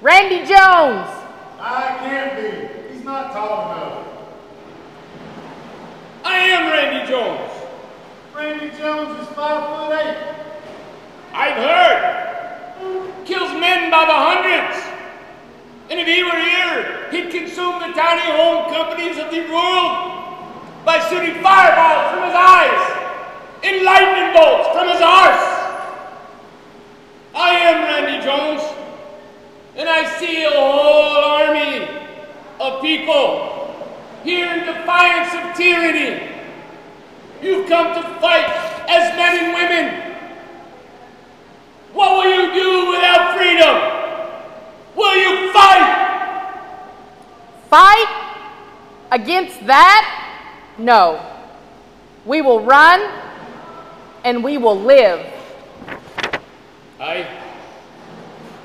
Randy Jones. I can't be. He's not tall enough. I am Randy Jones. Randy Jones is 5'8". I've heard. Kills men by the hundreds. And if he were here, he'd consume the tiny home companies of the world by shooting fireballs from his eyes and lightning bolts from his arse. I am Randy Jones, and I see a whole army of people here in defiance of tyranny. You've come to fight as men and women. What will you do without freedom? Will you fight? Fight against that? No. We will run and we will live. I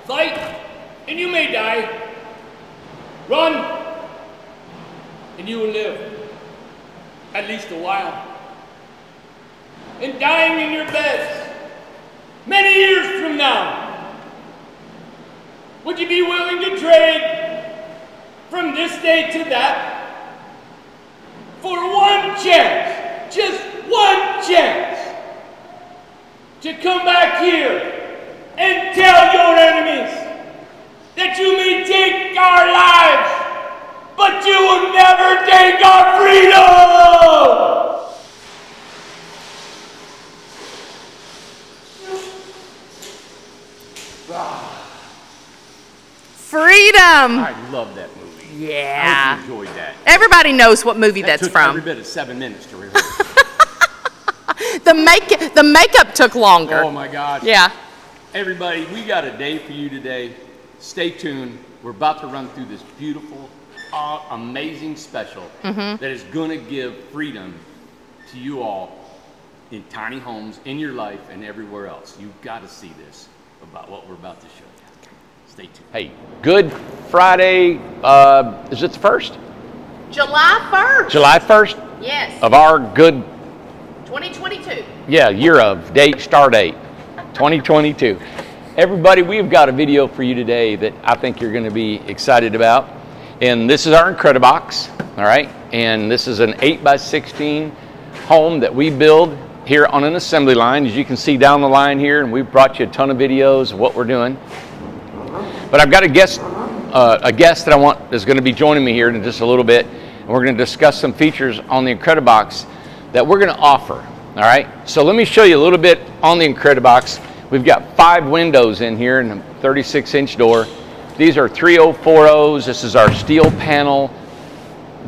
fight and you may die. Run and you will live. At least a while. And dying in your beds many years from now, would you be willing to trade from this day to that for one chance, just one chance, to come back here and tell your enemies that you may take our lives, but you will never take our freedom? Freedom! I love that movie. Yeah. I hope you enjoyed that. Everybody knows what movie that's took from. Every bit of 7 minutes to rehearse. The makeup took longer. Oh my gosh. Yeah. Everybody, we got a day for you today. Stay tuned. We're about to run through this beautiful, amazing special that is going to give freedom to you all in tiny homes, in your life, and everywhere else. You've got to see this about what we're about to show you. Stay tuned. Hey, Good Friday, is it the 1st? July 1st. July 1st? Yes. Of our good... 2022. Yeah, year of date, star date, 2022. Everybody, we've got a video for you today that I think you're going to be excited about. And this is our Incredibox, all right? And this is an 8x16 home that we build here on an assembly line. As you can see down the line here, and we've brought you a ton of videos of what we're doing. But I've got a guest that I want is going to be joining me here in just a little bit, and we're going to discuss some features on the Incredibox that we're going to offer. All right. So let me show you a little bit on the Incredibox. We've got 5 windows in here and a 36-inch door. These are 3040s. This is our steel panel.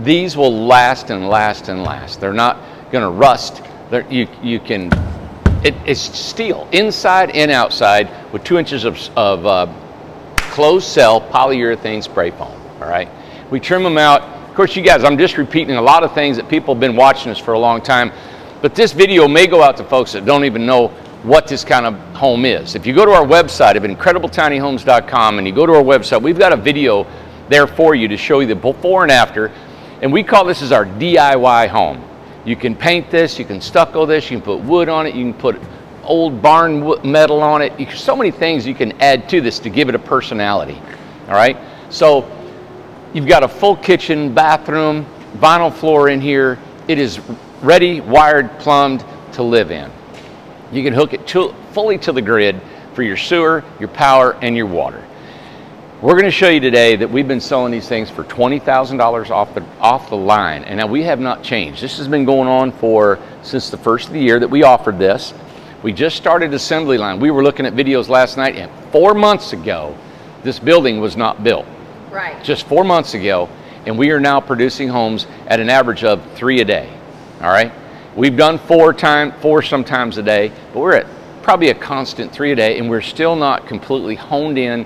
These will last and last and last. They're not going to rust. It's steel inside and outside with 2 inches of closed cell polyurethane spray foam. All right, we trim them out. Of course, you guys, I'm just repeating a lot of things that people have been watching us for a long time, but this video may go out to folks that don't even know what this kind of home is. If you go to our website of IncredibleTinyHomes.com and you go to our website, we've got a video there for you to show you the before and after, and we call this as our DIY home. You can paint this, you can stucco this, you can put wood on it, you can put old barn metal on it. So many things you can add to this to give it a personality. All right, so you've got a full kitchen, bathroom, vinyl floor in here. It is ready, wired, plumbed to live in. You can hook it fully to the grid for your sewer, your power, and your water. We're going to show you today that we've been selling these things for $20,000 off the line, and now we have not changed. This has been going on since the first of the year that we offered this. We just started assembly line. We were looking at videos last night, and 4 months ago, this building was not built. Right. Just 4 months ago, and we are now producing homes at an average of 3 a day. All right. We've done 4 sometimes a day, but we're at probably a constant 3 a day, and we're still not completely honed in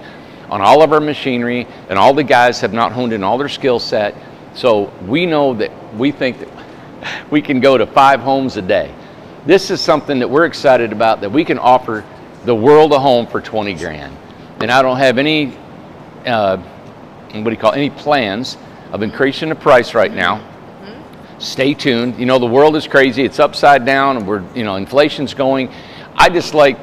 on all of our machinery, and all the guys have not honed in all their skill set. So we know that we think that we can go to 5 homes a day. This is something that we're excited about, that we can offer the world a home for 20 grand. And I don't have any, any plans of increasing the price right now. Stay tuned. You know, the world is crazy. It's upside down, and inflation's going.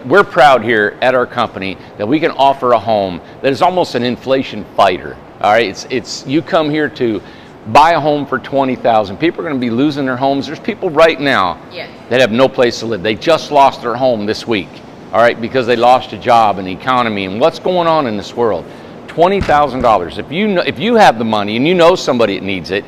we're proud here at our company that we can offer a home that is almost an inflation fighter. All right, it's you come here to buy a home for $20,000. People are going to be losing their homes. There's people right now that have no place to live. They just lost their home this week, all right, because they lost a job and the economy and what's going on in this world. $20,000. If you have the money and you know somebody that needs it,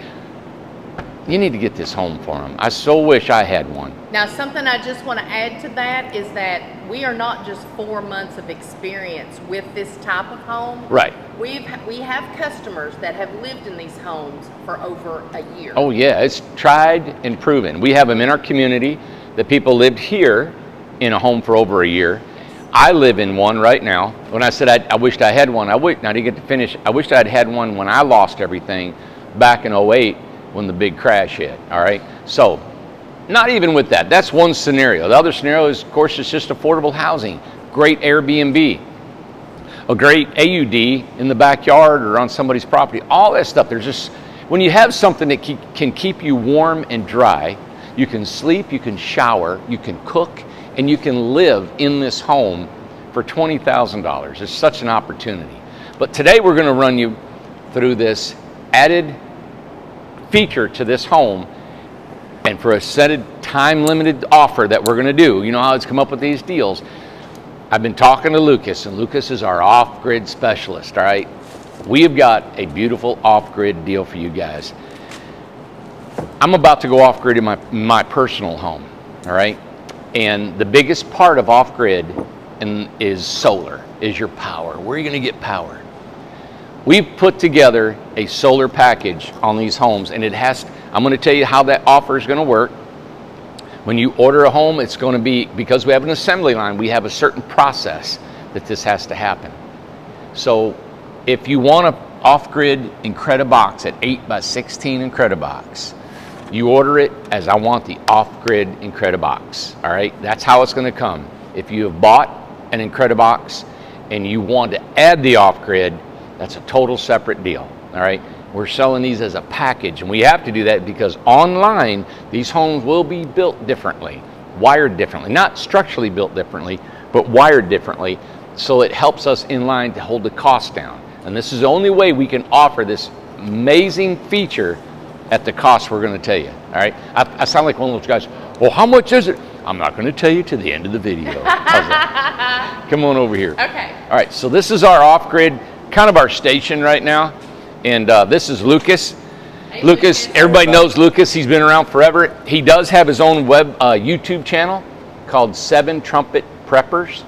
you need to get this home for them. I so wish I had one. Now, something I just want to add to that is that we are not just 4 months of experience with this type of home. Right. We have customers that have lived in these homes for over a year. Oh yeah, it's tried and proven. We have them in our community. The people lived here in a home for over a year. I live in one right now. When I said I wished I had one, I didn't get to finish. I wished I'd had one when I lost everything back in 08 when the big crash hit, all right? So, not even with that. That's one scenario. The other scenario is, of course, it's just affordable housing. Great Airbnb. A great AUD in the backyard or on somebody's property. All that stuff. There's just, when you have something that can keep you warm and dry, you can sleep, you can shower, you can cook, and you can live in this home for $20,000. It's such an opportunity. But today we're going to run you through this added feature to this home, and for a set time-limited offer that we're going to do. You know how it's come up with these deals. I've been talking to Lucas, and Lucas is our off-grid specialist, all right? We have got a beautiful off-grid deal for you guys. I'm about to go off-grid in my personal home, all right? And the biggest part of off-grid is solar, is your power. Where are you going to get power? We've put together a solar package on these homes, and I'm going to tell you how that offer is going to work. When you order a home, it's going to be, because we have an assembly line, we have a certain process that this has to happen. So if you want an off-grid Incredibox at 8x16 Incredibox, you order it as I want the off-grid Incredibox, all right? That's how it's going to come. If you have bought an Incredibox and you want to add the off-grid, that's a total separate deal, all right? We're selling these as a package, and we have to do that because online, these homes will be built differently, wired differently, not structurally built differently, but wired differently, so it helps us in line to hold the cost down. And this is the only way we can offer this amazing feature at the cost we're going to tell you, all right? I sound like one of those guys, well, how much is it? I'm not going to tell you to the end of the video. How's that? Come on over here. Okay. All right, so this is our off-grid, kind of our station right now, and this is Lucas. Hey, Lucas, everybody knows Lucas. He's been around forever. He does have his own web YouTube channel called 7 Trumpet Preppers.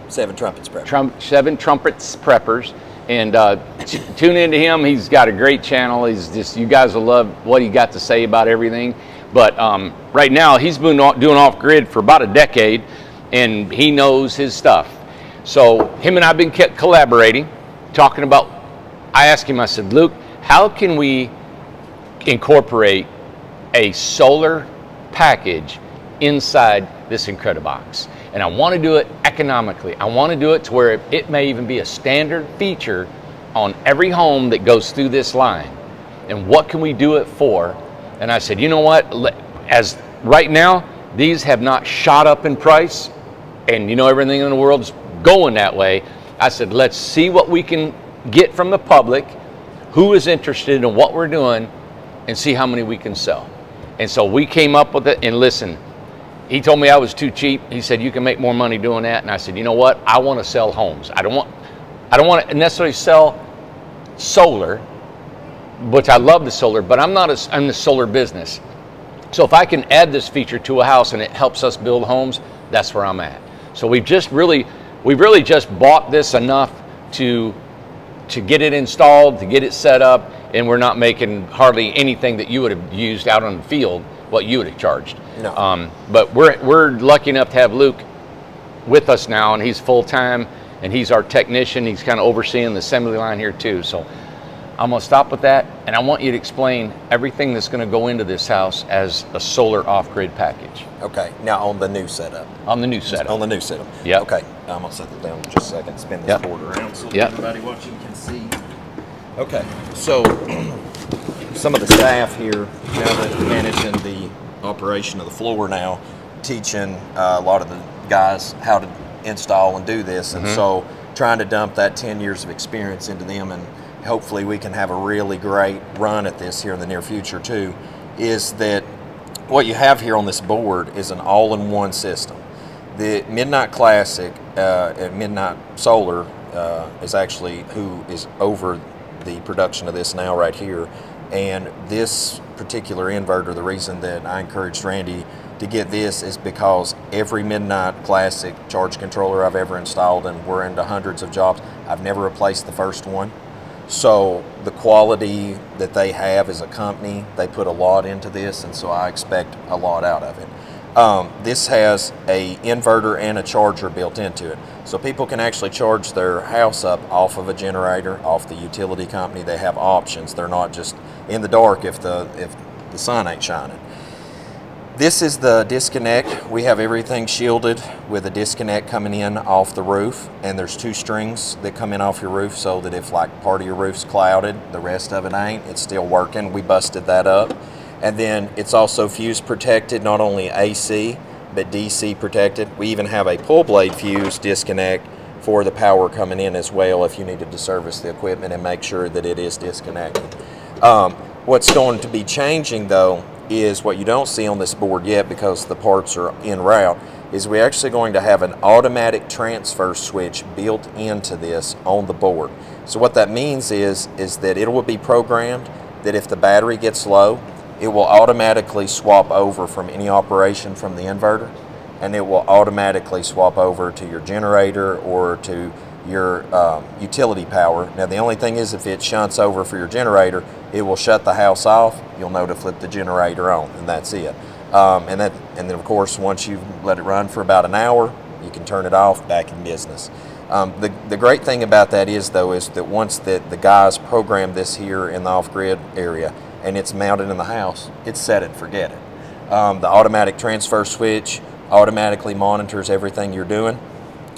7 Trumpets Preppers. 7 Trumpets Preppers, and tune into him. He's got a great channel. He's just, you guys will love what he got to say about everything. But right now, he's been doing off-grid for about a decade, and he knows his stuff. So him and I have been collaborating, talking about, I asked him, I said, Luke, how can we incorporate a solar package inside this Incredibox? And I want to do it economically. I want to do it to where it may even be a standard feature on every home that goes through this line. And what can we do it for? And I said, you know what, as right now, these have not shot up in price, and you know everything in the world's going that way. I said, let's see what we can get from the public, who is interested in what we're doing, and see how many we can sell. And so we came up with it, and listen, he told me I was too cheap. He said, you can make more money doing that. And I said, you know what, I want to sell homes. I don't want to necessarily sell solar, which I love the solar, but I'm not in the solar business. So if I can add this feature to a house and it helps us build homes, that's where I'm at. So we've really just bought this enough to get it installed, to get it set up, and we're not making hardly anything that you would have used out on the field, what you would have charged. No. But we're lucky enough to have Luke with us now, and he's full-time, and he's our technician. He's kind of overseeing the assembly line here too. So I'm gonna stop with that, and I want you to explain everything that's gonna go into this house as a solar off-grid package. Okay, now on the new setup. On the new setup. On the new setup. Yep. Okay, I'm gonna set that down in just a second, spin this board around so everybody watching can see. Okay, so some of the staff here, now that managing the operation of the floor now, teaching a lot of the guys how to install and do this. And so trying to dump that 10 years of experience into them, and hopefully we can have a really great run at this here in the near future too, is that what you have here on this board is an all-in-one system. The Midnight Classic, Midnight Solar is actually who is over the production of this now right here. And this particular inverter, the reason that I encouraged Randy to get this is because every Midnight Classic charge controller I've ever installed, and we're into hundreds of jobs, I've never replaced the first one. So the quality that they have as a company, they put a lot into this, and so I expect a lot out of it. This has a inverter and a charger built into it. So people can actually charge their house up off of a generator, off the utility company. They have options. They're not just in the dark if the sun ain't shining. This is the disconnect. We have everything shielded with a disconnect coming in off the roof, and there's 2 strings that come in off your roof so that if like part of your roof's clouded, the rest of it ain't, it's still working. We busted that up. And then it's also fuse protected, not only AC, but DC protected. We even have a pull blade fuse disconnect for the power coming in as well if you needed to service the equipment and make sure that it is disconnected. What's going to be changing though is what you don't see on this board yet because the parts are en route, is we're actually going to have an automatic transfer switch built into this on the board. So what that means is that it will be programmed that if the battery gets low, it will automatically swap over from any operation from the inverter, and it will automatically swap over to your generator or to your utility power. Now the only thing is if it shunts over for your generator, it will shut the house off. You'll know to flip the generator on, and that's it. And then of course once you've let it run for about an hour, you can turn it off, back in business. The great thing about that is though is that once the guys program this here in the off-grid area and it's mounted in the house, it's set and forget it. The automatic transfer switch automatically monitors everything you're doing,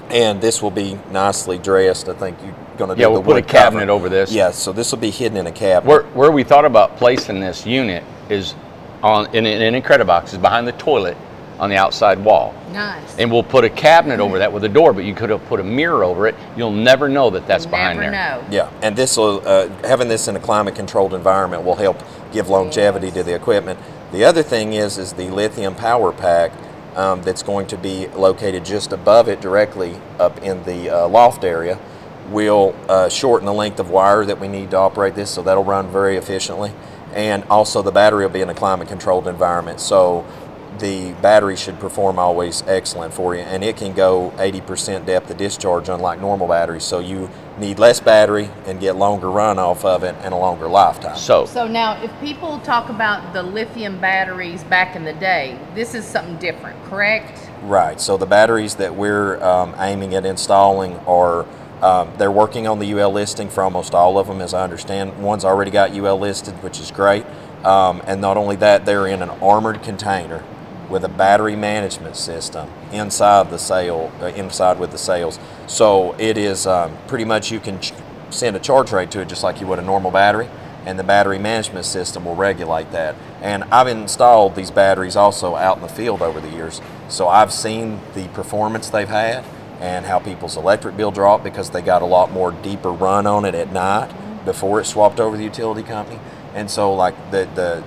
and this will be nicely dressed. I think you're going to do we'll put a cabinet over this. Yeah, so this will be hidden in a cabinet. Where we thought about placing this unit is in an Incredibox, is behind the toilet on the outside wall. Nice. And we'll put a cabinet over that with a door, but you could have put a mirror over it. You'll never know that that's behind there. Never know. Yeah, and this will having this in a climate-controlled environment will help give longevity to the equipment. The other thing is the lithium power pack that's going to be located just above it, directly up in the loft area, will shorten the length of wire that we need to operate this, so that'll run very efficiently. And also the battery will be in a climate-controlled environment, so the battery should perform always excellent for you, and it can go 80% depth of discharge unlike normal batteries, so you need less battery and get longer run off of it and a longer lifetime. So now if people talk about the lithium batteries back in the day, this is something different, correct? Right, so the batteries that we're aiming at installing are they're working on the UL listing for almost all of them, as I understand. One's already got UL listed, which is great, and not only that, they're in an armored container with a battery management system inside the inside with the sails. So it is pretty much you can send a charge rate to it just like you would a normal battery, and the battery management system will regulate that. And I've installed these batteries also out in the field over the years, so I've seen the performance they've had and how people's electric bill dropped because they got a lot more deeper run on it at night before it swapped over the utility company. And so like the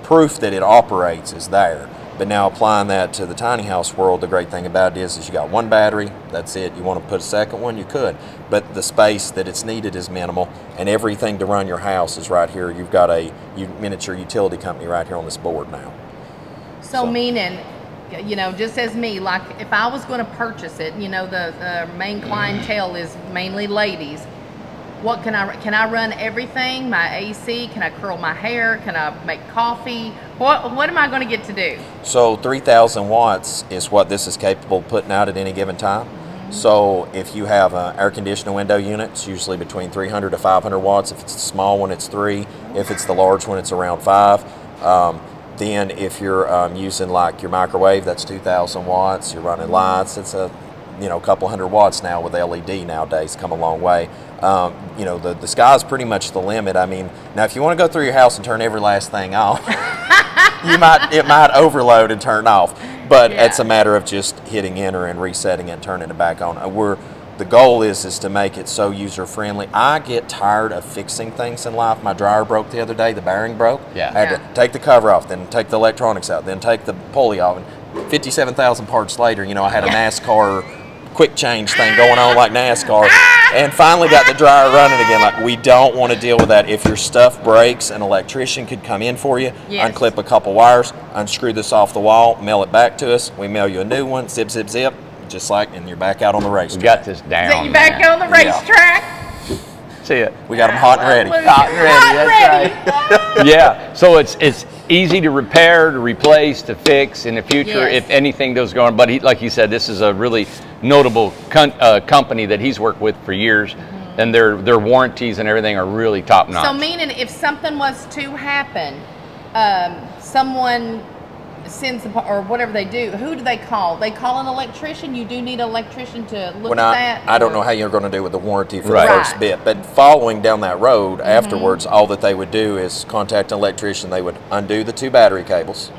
proof that it operates is there. But now applying that to the tiny house world, the great thing about it is you got one battery, that's it. You want to put a second one, you could. But the space that it's needed is minimal, and everything to run your house is right here. You've got a miniature utility company right here on this board now. So meaning, you know, just as me, like if I was going to purchase it, you know, the main clientele is mainly ladies. What can I run everything? My AC? Can I curl my hair? Can I make coffee? What am I going to get to do? So 3,000 watts is what this is capable of putting out at any given time. So if you have an air conditioner window unit, it's usually between 300 to 500 watts. If it's a small one, it's 3. If it's the large one, it's around 5. Then if you're using like your microwave, that's 2,000 watts. You're running lights, it's a couple hundred watts now with LED nowadays, come a long way. The sky's pretty much the limit. I mean, now if you want to go through your house and turn every last thing off, it might overload and turn off. But Yeah. it's a matter of just hitting enter and resetting it and turning it back on. The goal is to make it so user friendly. I get tired of fixing things in life. My dryer broke the other day, the bearing broke. Yeah. I had Yeah. to take the cover off, then take the electronics out, then take the pulley off. And 57,000 parts later, I had a NASCAR quick change thing going on like NASCAR, and finally got the dryer running again. Like, we don't want to deal with that. If your stuff breaks, an electrician could come in for you, Yes. unclip a couple wires, unscrew this off the wall, mail it back to us. We mail you a new one, zip, zip, zip, just like, and you're back out on the We racetrack. got this Is down. that you back man. on the racetrack? See it. We got them hot and ready. Hot and ready, that's right. Yeah, so it's easy to repair, to replace, to fix in the future Yes. if anything does go on. But like he said, this is a really notable company that he's worked with for years, and their warranties and everything are really top notch. So meaning if something was to happen, someone sends or whatever they do, who do they call? They call an electrician. You do need an electrician to look When at that. I don't or- know how you're going to do with the warranty for Right. the first Right. bit, but following down that road afterwards, all that they would do is contact an electrician. They would undo the 2 battery cables,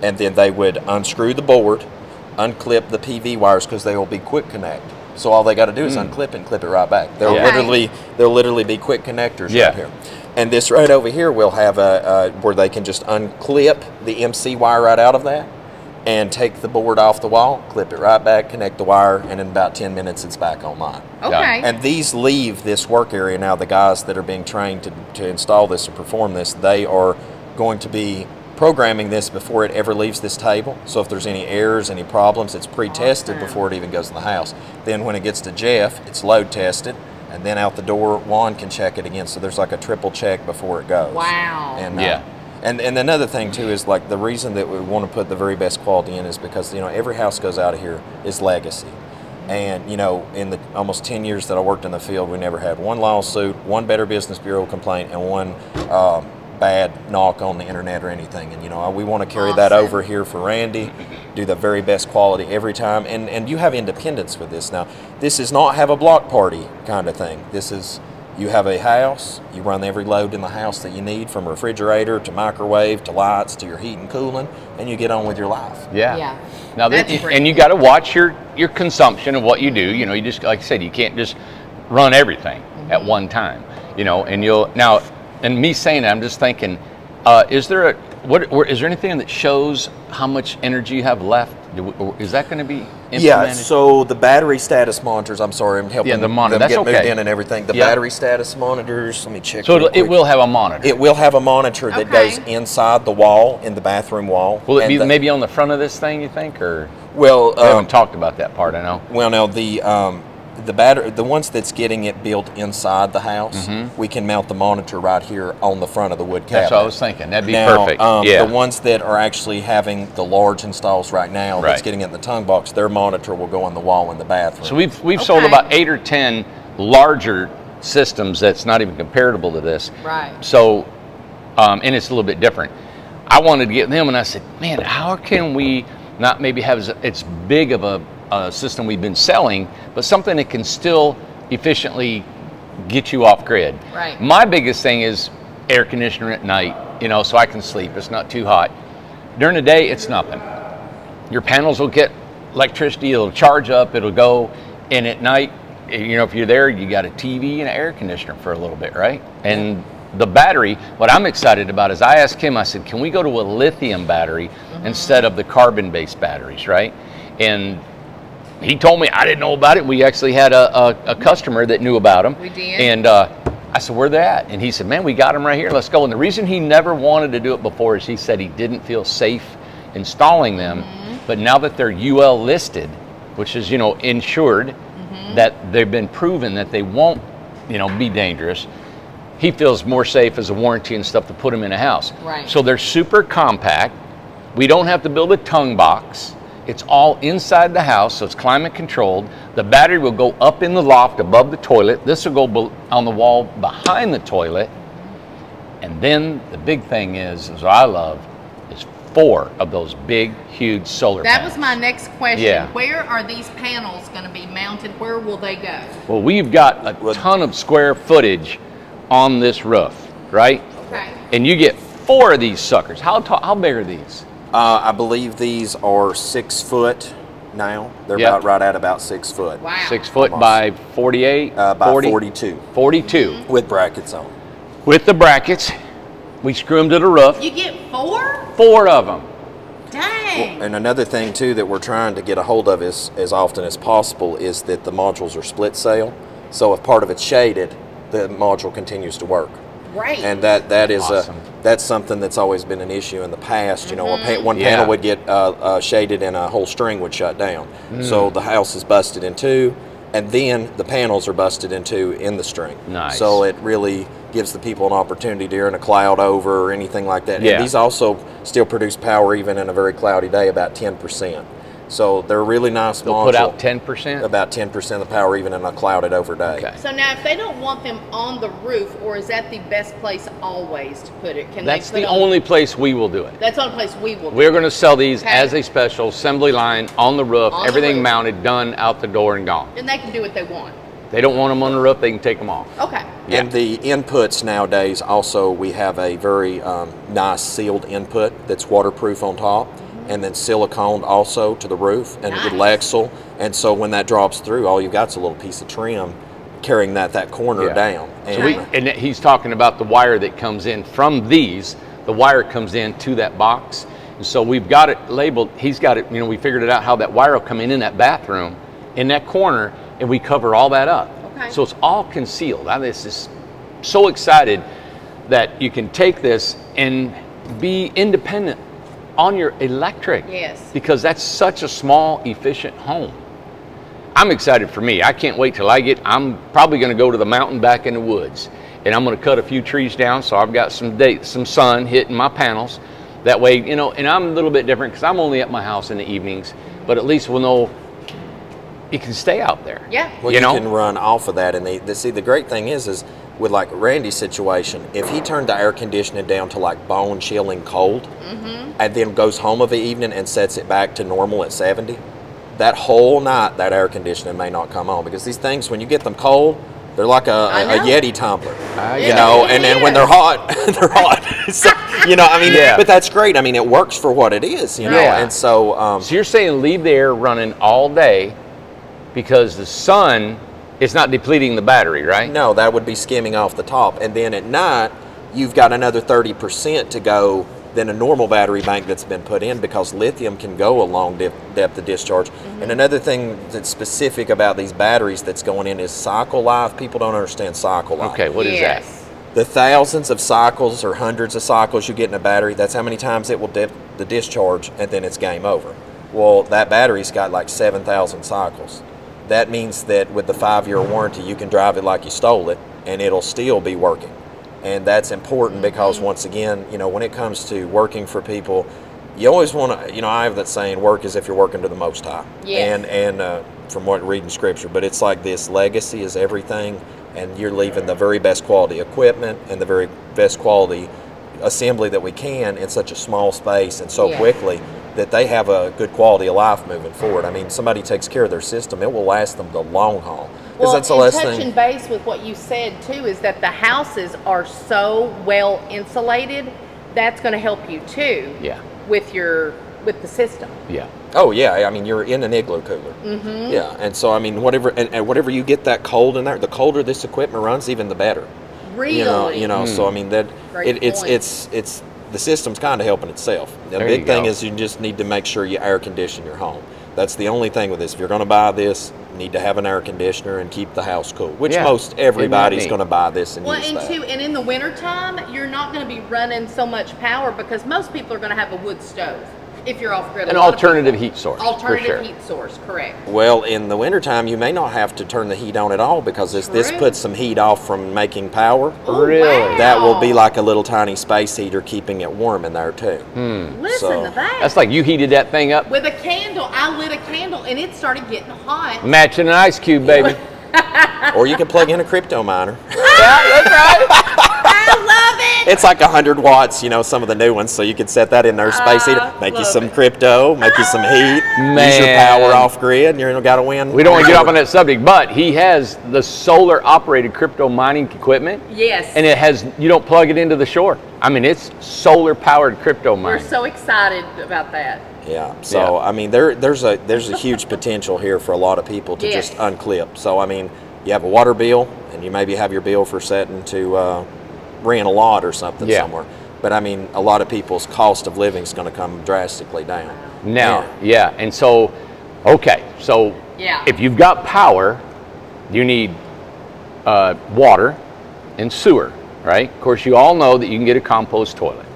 and then they would unscrew the board, unclip the PV wires because they will be quick connect. So all they got to do is unclip and clip it right back. They'll Okay. literally be quick connectors Yeah. right here. And this right over here will have a where they can just unclip the MC wire right out of that and take the board off the wall, clip it right back, connect the wire, and in about 10 minutes it's back online. Okay. And these leave this work area now. The guys that are being trained to install this or perform this, they are going to be programming this before it ever leaves this table. So if there's any errors, any problems, it's pre-tested Awesome. before it even goes in the house. Then when it gets to Jeff, it's load tested, and then out the door, Juan can check it again. So there's like a triple check before it goes. Wow. And Yeah. and another thing too is like the reason that we want to put the very best quality in is because every house goes out of here is legacy. And in the almost 10 years that I worked in the field, we never had one lawsuit, one Better Business Bureau complaint, and one bad knock on the internet or anything. And we want to carry that Awesome. over here for Randy, do the very best quality every time. And you have independence with this. Now, this is not have a block party kind of thing. This is, you have a house, you run every load in the house that you need, from refrigerator to microwave to lights to your heat and cooling, and you get on with your life. Yeah. Yeah. Now, That's great. and you got to watch your consumption of what you do. You just, like I said, you can't just run everything at one time. And you'll now. And me saying that, I'm just thinking, is there anything that shows how much energy you have left? Is that going to be implemented? Yeah, so the battery status monitors, I'm sorry, I'm helping Yeah, the monitor, them that's get moved okay. in and everything. The Yeah. battery status monitors, let me check So real it quick. will have a monitor. It will have a monitor that Okay. goes inside the wall, in the bathroom wall. Will it And be the- maybe on the front of this thing, you think, or Well, we haven't talked about that part? I know. well, no, the ones that's getting it built inside the house, we can mount the monitor right here on the front of the wood cabinet. That's what I was thinking. That'd be Now, perfect. Yeah. the ones that are actually having the large installs right now, that's Right. getting it in the tongue box, their monitor will go on the wall in the bathroom. So we've sold Okay. about 8 or 10 larger systems that's not even comparable to this. Right. So, and it's a little bit different. I wanted to get them, and I said, man, how can we not maybe have it's big of a system we've been selling, but something that can still efficiently get you off grid. Right. My biggest thing is air conditioner at night, so I can sleep. It's not too hot. During the day, it's nothing. Your panels will get electricity, it'll charge up, it'll go, and at night, if you're there, you got a TV and an air conditioner for a little bit, right? And the battery, what I'm excited about is I asked him, I said, can we go to a lithium battery instead of the carbon-based batteries, right? And he told me, I didn't know about it. We actually had a customer that knew about them. We did? And I said, where they at? And he said, man, we got them right here. Let's go. And the reason he never wanted to do it before is he said he didn't feel safe installing them. But now that they're UL listed, which is, insured, that they've been proven that they won't, be dangerous, he feels more safe as a warranty and stuff to put them in a house. Right. So they're super compact. We don't have to build a tongue box. It's all inside the house, so it's climate controlled. The battery will go up in the loft above the toilet. This will go on the wall behind the toilet. And then the big thing is what I love, is 4 of those big, huge solar That panels. was my next question. Yeah. Where are these panels going to be mounted? Where will they go? Well, we've got a ton of square footage on this roof, right? Okay. And you get 4 of these suckers. How tall? How big are these? I believe these are 6 foot now. They're Yep. about right at about 6 foot. Wow. 6 foot Almost. by 48? By 42 42. with brackets on. With the brackets, we screw them to the roof. You get 4? 4 of them. Dang. And another thing too that we're trying to get a hold of as often as possible is that the modules are split sail. So if part of it's shaded, the module continues to work. Great. And that is Awesome. that's something that's always been an issue in the past. You know, one Yeah. panel would get shaded and a whole string would shut down. So the house is busted in 2, and then the panels are busted in 2 in the string. Nice. So it really gives the people an opportunity during a cloud over or anything like that. Yeah. And these also still produce power even in a very cloudy day, about 10%. So they're a really nice They'll module. put out 10%? About 10% of the power even in a clouded over day. Okay. So now, if they don't want them on the roof, or is that the best place always to put it? Can That's they the put it only place we will do it. That's the only place we will. We're going to sell these Okay. as a special assembly line on the roof, On the everything roof. mounted, done, out the door and gone. And they can do what they want. They don't want them on the roof, they can take them off. Okay. Yeah. And the inputs nowadays also, we have a very nice sealed input that's waterproof on top, and then siliconed also to the roof and with Nice. Lexel. And so when that drops through, all you've got is a little piece of trim carrying that corner Yeah. down. So and he's talking about the wire that comes in from these. The wire comes in to that box. And so we've got it labeled. He's got it, you know, we figured it out how that wire will come in that bathroom, in that corner, and we cover all that up. Okay. So it's all concealed. I'm just so excited that you can take this and be independent on your electric. Yes. Because that's such a small, efficient home. I'm excited for me. I can't wait till I'm probably going to go to the mountain back in the woods, and I'm going to cut a few trees down so I've got some sun hitting my panels. That way, you know, and I'm a little bit different because I'm only at my house in the evenings, but at least we'll know it can stay out there. Yeah. Well, You know? can run off of that. And the great thing is with like Randy's situation, if he turned the air conditioning down to like bone chilling cold, and then goes home of the evening and sets it back to normal at 70, that whole night that air conditioning may not come on, because these things, when you get them cold, they're like I a know. Yeti tumbler, Yeah. you know. It And then is. when they're hot, they're hot. So, you know, I mean, Yeah. but that's great. I mean, it works for what it is, you know. Yeah. And so, So you're saying leave the air running all day because the sun is not depleting the battery, right? no, that would be skimming off the top. And then at night, you've got another 30% to go than a normal battery bank that's been put in, because lithium can go a long depth of discharge. And another thing that's specific about these batteries that's going in is cycle life. People don't understand cycle life. Okay, what is that? Yes. The thousands of cycles or hundreds of cycles you get in a battery, that's how many times it will dip the discharge, and then it's game over. Well, that battery's got like 7,000 cycles. That means that with the 5-year warranty, you can drive it like you stole it, and it'll still be working. And that's important because, once again, you know, when it comes to working for people, you always want to, you know, I have that saying, work as if you're working to the Most High. Yes. And from what reading scripture, but it's like this: legacy is everything, and you're leaving the very best quality equipment and the very best quality assembly that we can in such a small space and so Yeah. quickly that they have a good quality of life moving forward. I mean, somebody takes care of their system, it will last them the long haul. 'Cause Well, that's the and last touching thing. base with what you said too is that the houses are so well insulated. That's going to help you too. Yeah. With the system. Yeah. Oh yeah, I mean, you're in an igloo cooler. Mm-hmm. Yeah, and so I mean, whatever you get that cold in there, the colder this equipment runs, even the better. Really. You know. So I mean that Great it's point. it's the system's kind of helping itself. The There big you thing go. is you just need to make sure you air condition your home. That's the only thing with this. If you're going to buy this, you need to have an air conditioner and keep the house cool. Which Yeah. most everybody's neat? going to buy this and Well, use and that. and in the wintertime, you're not going to be running so much power because most people are going to have a wood stove if you're off grid. An A lot of alternative people- heat source, for Alternative sure. heat source, correct. Well, in the wintertime, you may not have to turn the heat on at all, because this True. puts some heat off from making power. Oh, Really? wow. That will be like a little tiny space heater keeping it warm in there too. Listen so- to that. That's like you heated that thing up, with a candle. I lit a candle and it started getting hot. matching an ice cube, baby. Or you can plug in a crypto miner. Yeah, that's right. I love it. It's like 100 watts, you know, some of the new ones, so you could set that in there, space heater, make you some crypto, make you some heat, use your power off grid, and you got to win. We don't want to get off on that subject, but he has the solar operated crypto mining equipment. Yes. And it has, you don't plug it into the shore. I mean, it's solar powered crypto mining. We're so excited about that. Yeah. So I mean, there's a huge potential here for a lot of people to just unclip. So I mean, you have a water bill, and you maybe have your bill for setting to rent a lot or something somewhere. But I mean, a lot of people's cost of living is going to come drastically down. Now, and so, okay, so if you've got power, you need water and sewer, right? Of course, you all know that you can get a compost toilet.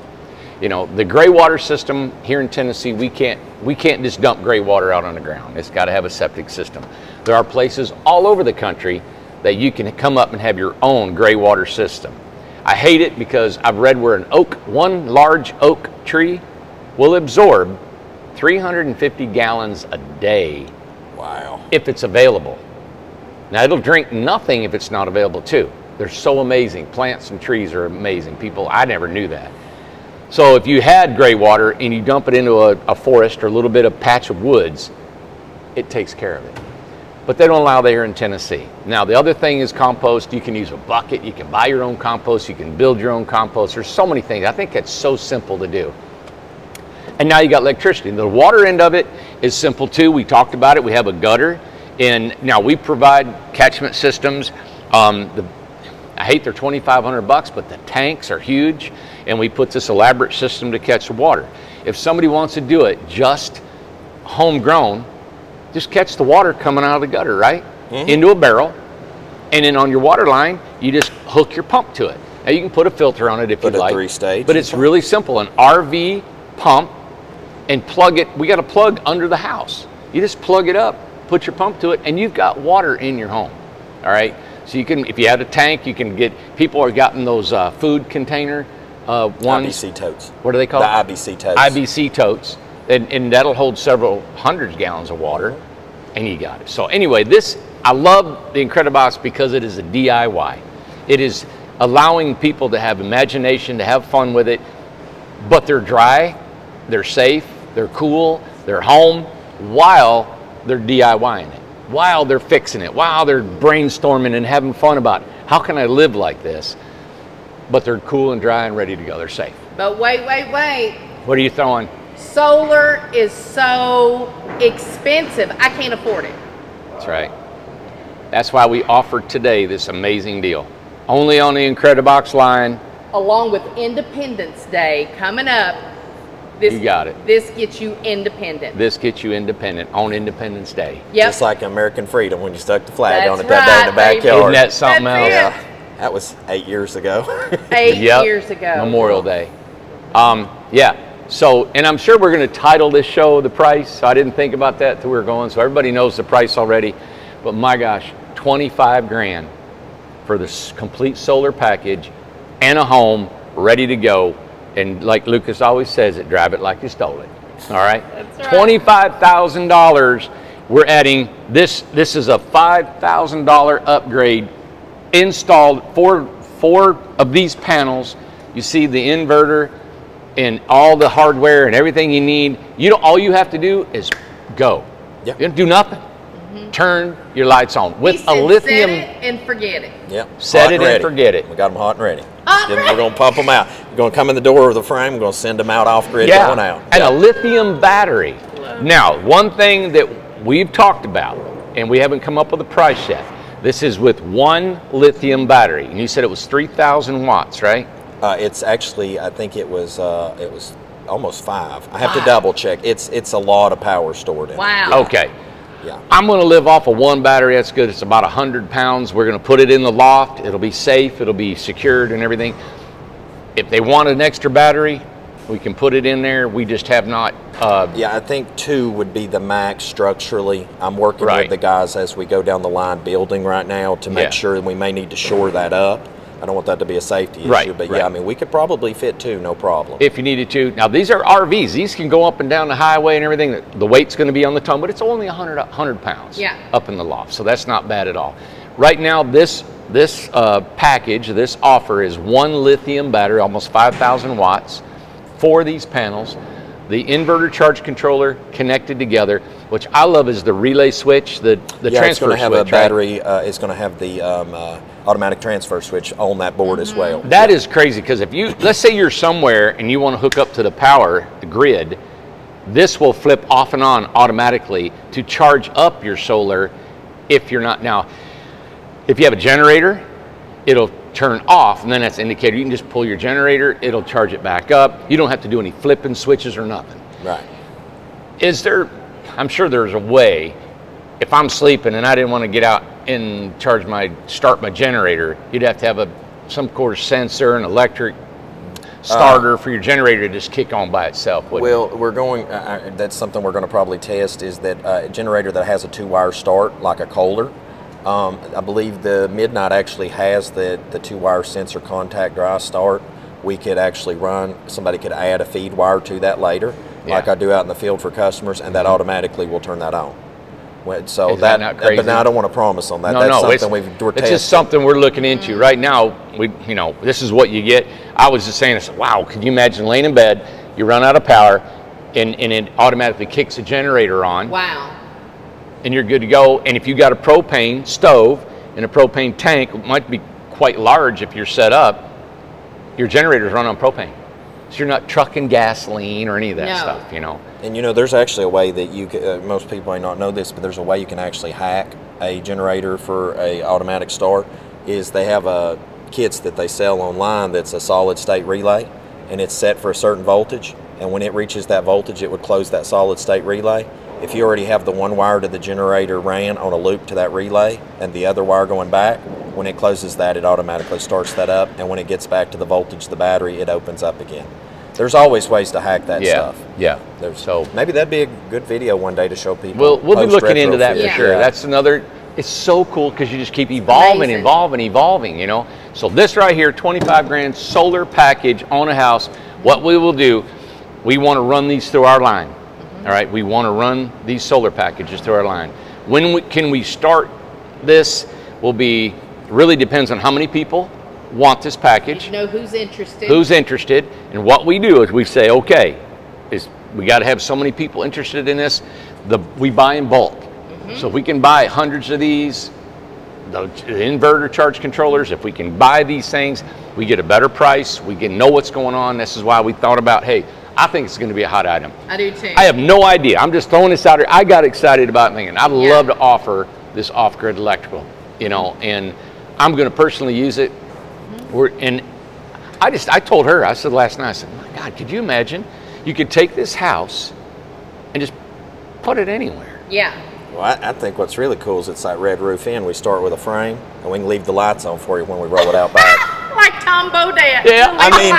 You know, the gray water system here in Tennessee, we can't just dump gray water out on the ground. It's got to have a septic system. There are places all over the country that you can come up and have your own gray water system. I hate it because I've read where one large oak tree will absorb 350 gallons a day. Wow. If it's available. Now, it'll drink nothing if it's not available too. They're so amazing. Plants and trees are amazing. I never knew that. So if you had gray water and you dump it into a forest or a little bit of patch of woods, it takes care of it. But they don't allow that here in Tennessee. Now, the other thing is compost. You can use a bucket. You can buy your own compost. You can build your own compost. There's so many things. I think it's so simple to do. And now you got electricity. The water end of it is simple too. We talked about it. We have a gutter. And now we provide catchment systems. I hate they're $2,500, but the tanks are huge. And we put this elaborate system to catch the water. If somebody wants to do it just homegrown, just catch the water coming out of the gutter, right? Into a barrel. And then on your water line, you just hook your pump to it. Now you can put a filter on it if you'd like. 3-stage. But it's really simple. An RV pump, and plug it. We got a plug under the house. You just plug it up, put your pump to it, and you've got water in your home. All right? So you can, if you have a tank, you can get, people are gotten those food container ones. IBC totes. What are they called? The IBC totes. IBC totes. And that'll hold several hundred gallons of water, and you got it. So anyway, I love the Incredibox because it is a DIY. It is allowing people to have imagination, to have fun with it, but they're dry, they're safe, they're cool, they're home, while they're DIYing it, while they're fixing it, while they're brainstorming and having fun about it. How can I live like this? But they're cool and dry and ready to go. They're safe. But wait. What are you throwing? Solar is so expensive. I can't afford it. That's right. That's why we offer today this amazing deal. Only on the Incredibox line. Along with Independence Day coming up. You got it. This gets you independent. This gets you independent on Independence Day. Yep. Just like American Freedom when you stuck the flag That's on it that day in the right, backyard. Isn't that something That's else? it. That was 8 years ago. 8 Yep. years ago. Memorial Day. Yeah. So, and I'm sure we're going to title this show The Price. So I didn't think about that till we were going. So everybody knows the price already. But my gosh, 25 grand for this complete solar package and a home ready to go. And like Lucas always says, drive it like you stole it. All right. That's right. $25,000. We're adding this. This is a $5,000 upgrade. Installed four of these panels. You see the inverter and all the hardware and everything you need. All you have to do is go. Yep. You don't do nothing. Turn your lights on with He said, a lithium. Set it and forget it. Yep. Set Hot it and and ready. forget it. We got them hot and ready. Hot and We're going to pump them out. We're going to come in the door of the frame. We're going to send them out off grid, going out. And a lithium battery. Now, one thing that we've talked about, and we haven't come up with a price yet. This is with one lithium battery, and you said it was 3,000 watts, right? It's actually, I think it was almost 5. I have to double check. It's a lot of power stored in it. Wow. Okay. Yeah. I'm going to live off of one battery. That's good. It's about 100 pounds. We're going to put it in the loft. It'll be safe. It'll be secured and everything. If they want an extra battery, we can put it in there. We just have not. Yeah, I think 2 would be the max structurally. I'm working Right. with the guys as we go down the line building right now to make Yeah. sure that we may need to shore that up. I don't want that to be a safety issue, Right, but right. yeah, I mean, we could probably fit 2, no problem. If you needed to. Now, these are RVs. These can go up and down the highway and everything. The weight's going to be on the tongue, but it's only 100 pounds Yeah. up in the loft. So that's not bad at all. Right now, this This package, this offer is 1 lithium battery, almost 5,000 watts, 4 of these panels, the inverter charge controller connected together, which I love is the relay switch, the transfer switch. It's going to have a right? battery. It's going to have the automatic transfer switch on that board as well. That is crazy, because if you, let's say you're somewhere and you want to hook up to the power, the grid, this will flip off and on automatically to charge up your solar if you're not. Now, if you have a generator, it'll turn off, and then that's an indicator. You can just pull your generator, it'll charge it back up. You don't have to do any flipping switches or nothing. Right. Is there, I'm sure there's a way, if I'm sleeping and I didn't want to get out and start my generator, you'd have to have some kind of sensor, an electric starter for your generator to just kick on by itself. Well, we're going, that's something we're going to probably test, is that a generator that has a 2-wire start, like a Kohler. I believe the Midnight actually has the 2-wire sensor contact dry start. We could actually somebody could add a feed wire to that later, like I do out in the field for customers, and that automatically will turn that on. So is that not crazy? But now I don't want to promise on that. No, that's something we're testing. It's just something we're looking into right now. This is what you get. I was just saying, I said, wow, could you imagine laying in bed, you run out of power, and it automatically kicks a generator on. Wow. And you're good to go. And if you got a propane stove and a propane tank, it might be quite large if you're set up, your generators run on propane. So you're not trucking gasoline or any of that stuff, And there's actually a way that you can, most people may not know this, but there's a way you can actually hack a generator for a automatic start. Is they have kits that they sell online that's a solid state relay, and it's set for a certain voltage, and when it reaches that voltage, it would close that solid state relay. If you already have the one wire to the generator ran on a loop to that relay and the other wire going back, when it closes that, it automatically starts that up, and when it gets back to the voltage of the battery, it opens up again. There's always ways to hack that stuff. Yeah. So maybe that'd be a good video one day to show people. We'll be looking into that for sure. Yeah. That's another. It's so cool because you just keep evolving. So this right here, 25 grand solar package on a house. What we will do, we want to run these through our line. All right, we want to run these solar packages through our line. When can we start this? Really depends on how many people want this package. Who's interested. Who's interested, and what we do is we say, okay, we got to have so many people interested in this. We buy in bulk. So if we can buy hundreds of these, the inverter charge controllers, if we can buy these things, we get a better price. We can know what's going on. This is why we thought about, hey, I think it's going to be a hot item. I do too. I have no idea. I'm just throwing this out here. I got excited about thinking I'd love to offer this off-grid electrical, and I'm going to personally use it. I told her, I said last night, I said, my God, could you imagine you could take this house and just put it anywhere? Yeah. Well, I think what's really cool is it's like Red Roof Inn. We start with a frame, and we can leave the lights on for you when we roll it out back. Like Tom Bodett. Yeah. To me,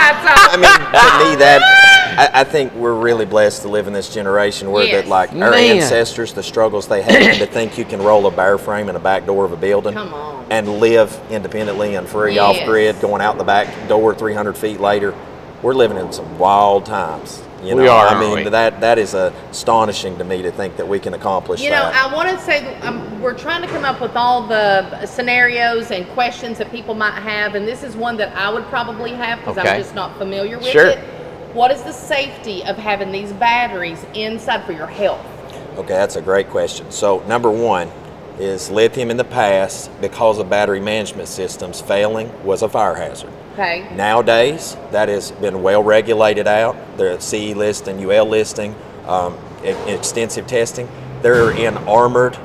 I think we're really blessed to live in this generation where that, like, our ancestors, the struggles they had, and to think you can roll a bare frame in the back door of a building and live independently and free off grid, going out the back door 300 feet later. We're living in some wild times. We are. That is astonishing to me to think that we can accomplish that. I want to say we're trying to come up with all the scenarios and questions that people might have, and this is one that I would probably have because I'm just not familiar with it. What is the safety of having these batteries inside for your health? Okay, that's a great question. So number one is lithium in the past, because of battery management systems failing, was a fire hazard. Okay. Nowadays, that has been well regulated out. The CE list and UL listing, extensive testing. They're in armored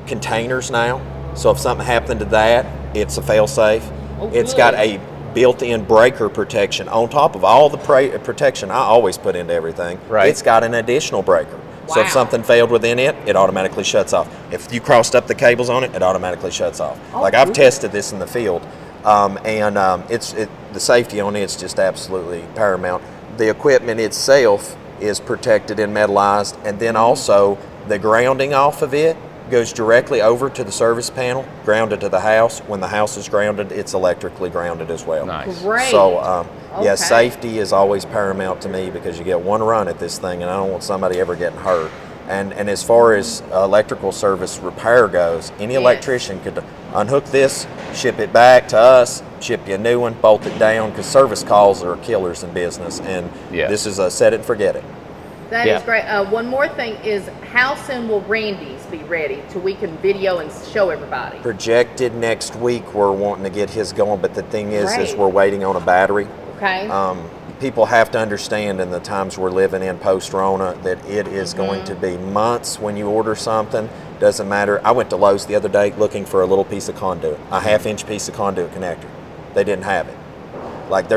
containers now. So if something happened to that, it's a fail-safe. It's got a built-in breaker protection on top of all the protection I always put into everything. Right. It's got an additional breaker. So if something failed within it, it automatically shuts off. If you crossed up the cables on it, it automatically shuts off. I've tested this in the field, and the safety on it's just absolutely paramount. The equipment itself is protected and metallized, and then also the grounding off of it goes directly over to the service panel, grounded to the house. When the house is grounded, it's electrically grounded as well. Nice. Great. So, safety is always paramount to me because you get one run at this thing, and I don't want somebody ever getting hurt. And as far as electrical service repair goes, any electrician could unhook this, ship it back to us, ship you a new one, bolt it down, because service calls are killers in business, and this is a set it and forget it. That is great. One more thing is, how soon will Randy's be ready till we can video and show everybody? Projected next week. We're wanting to get his going, but the thing is we're waiting on a battery. Okay. People have to understand in the times we're living in post-Rona that it is going to be months when you order something. Doesn't matter. I went to Lowe's the other day looking for a little piece of conduit, a half-inch piece of conduit connector. They didn't have it. Like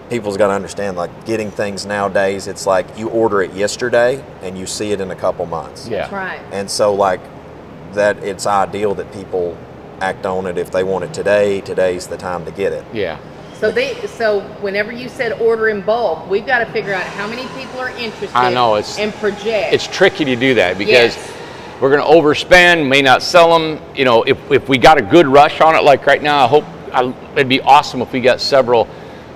people's got to understand, like getting things nowadays, it's like you order it yesterday and you see it in a couple months. Yeah. That's right. And so like that, it's ideal that people act on it if they want it today. Today's the time to get it. Yeah. So whenever you said order in bulk, we've got to figure out how many people are interested. I know and project. It's tricky to do that because we're going to overspend, may not sell them. You know, if we got a good rush on it, like right now, it'd be awesome if we got several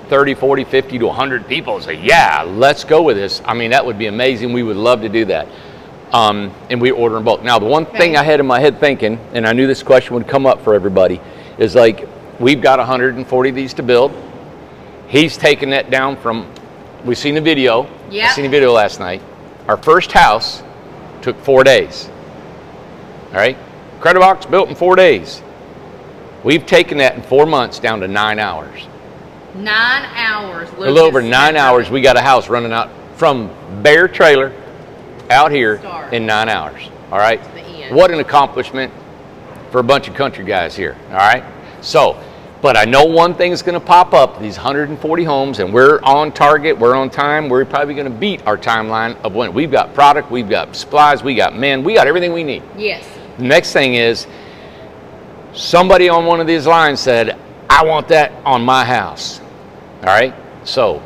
30, 40, 50 to 100 people and say, yeah, let's go with this. I mean, that would be amazing. We would love to do that. And we order in bulk. Now, the one thing I had in my head thinking, and I knew this question would come up for everybody, is like, we've got 140 of these to build. He's taken that down from, we've seen the video. Yeah. I seen the video last night. Our first house took 4 days. All right? Credibox built in 4 days. We've taken that in 4 months down to 9 hours. 9 hours. A little over 9 hours, we got a house running out from bare trailer out here in 9 hours. All right? What an accomplishment for a bunch of country guys here. All right? So, but I know one thing's going to pop up, these 140 homes, and we're on target, we're on time, we're probably going to beat our timeline of when we've got product, we've got supplies, we got men, we got everything we need. Yes. The next thing is, somebody on one of these lines said, I want that on my house. All right? So,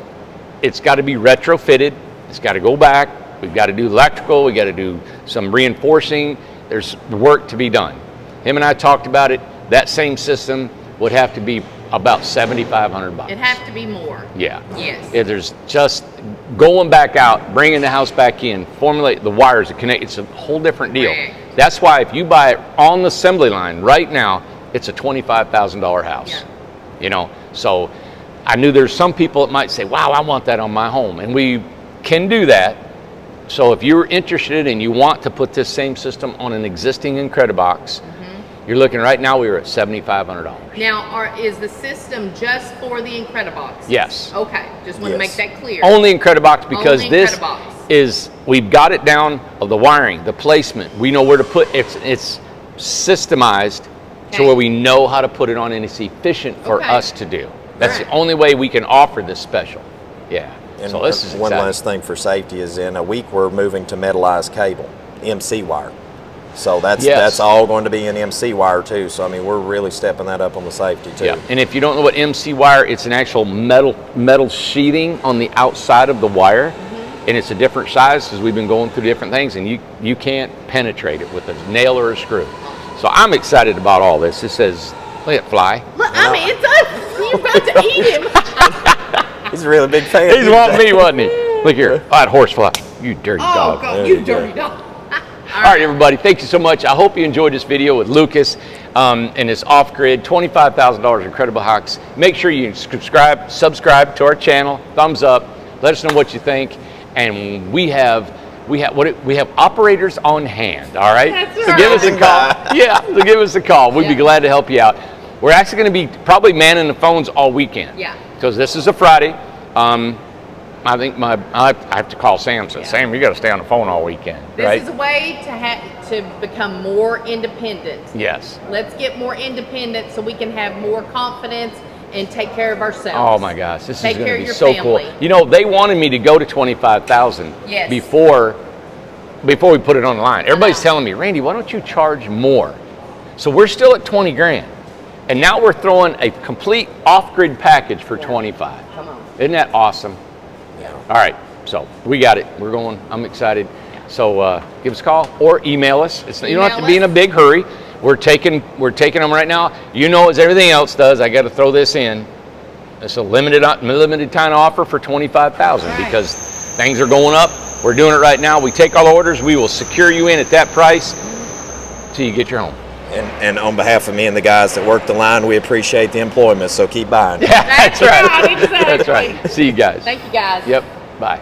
it's got to be retrofitted, it's got to go back, we've got to do electrical, we got to do some reinforcing, there's work to be done. Him and I talked about it. That same system would have to be about $7,500. It'd have to be more. Yeah. Yes. There's just going back out, bringing the house back in, formulate the wires to connect. It's a whole different deal. Right. That's why if you buy it on the assembly line right now, it's a $25,000 house. Yeah. You know, so I knew there's some people that might say, wow, I want that on my home. And we can do that. So if you're interested and you want to put this same system on an existing Incredibox, you're looking right now, we were at $7,500. Now, is the system just for the Incredibox? Yes. Okay, just want to make that clear. Only Incredibox, because Only this Incredibox. is, we've got it down of the wiring, the placement. We know where to put it. It's systemized to where we know how to put it on, and it's efficient for us to do. That's the only way we can offer this special. Yeah. And so this is one exciting. last thing for safety is in a week we're moving to metallized cable, MC wire. So that's all going to be in MC wire too. So I mean, we're really stepping that up on the safety too. Yeah. And if you don't know what MC wire, it's an actual metal sheathing on the outside of the wire, and it's a different size because we've been going through different things, and you can't penetrate it with a nail or a screw. So I'm excited about all this. It says, look at fly. Look, I mean, it's us. You're about to eat him. He's a really big fan. He's wanting me, wasn't he? Look here, that horsefly. You dirty dog. Oh, God, you dirty dog. All right, everybody, thank you so much. I hope you enjoyed this video with Lucas and his off-grid $25,000 incredible hawks. Make sure you subscribe to our channel, thumbs up, let us know what you think, and we have operators on hand, all right? That's so give us a call. Yeah, so give us a call. We'd be glad to help you out. We're actually going to be probably manning the phones all weekend. Yeah. Because this is a Friday. I think I have to call Sam and say, Sam, you got to stay on the phone all weekend, right? This is a way to become more independent. Yes. Let's get more independent so we can have more confidence and take care of ourselves. Oh my gosh, this is going to be so family. cool. You know, they wanted me to go to 25,000 before we put it on the line. Everybody's telling me, Randy, why don't you charge more? So we're still at 20 grand. And now we're throwing a complete off-grid package for 25. Come on. Isn't that awesome? Yeah. All right, so we got it. We're going. I'm excited. So give us a call or email us. You don't have to be in a big hurry. We're taking them right now. You know, as everything else does, I got to throw this in. It's a limited time offer for 25,000 because things are going up. We're doing it right now. We take all orders. We will secure you in at that price till you get your home. and on behalf of me and the guys that work the line, we appreciate the employment. So keep buying. Yeah, that's right. Exactly. That's right. See you guys. Thank you, guys. Yep. Bye.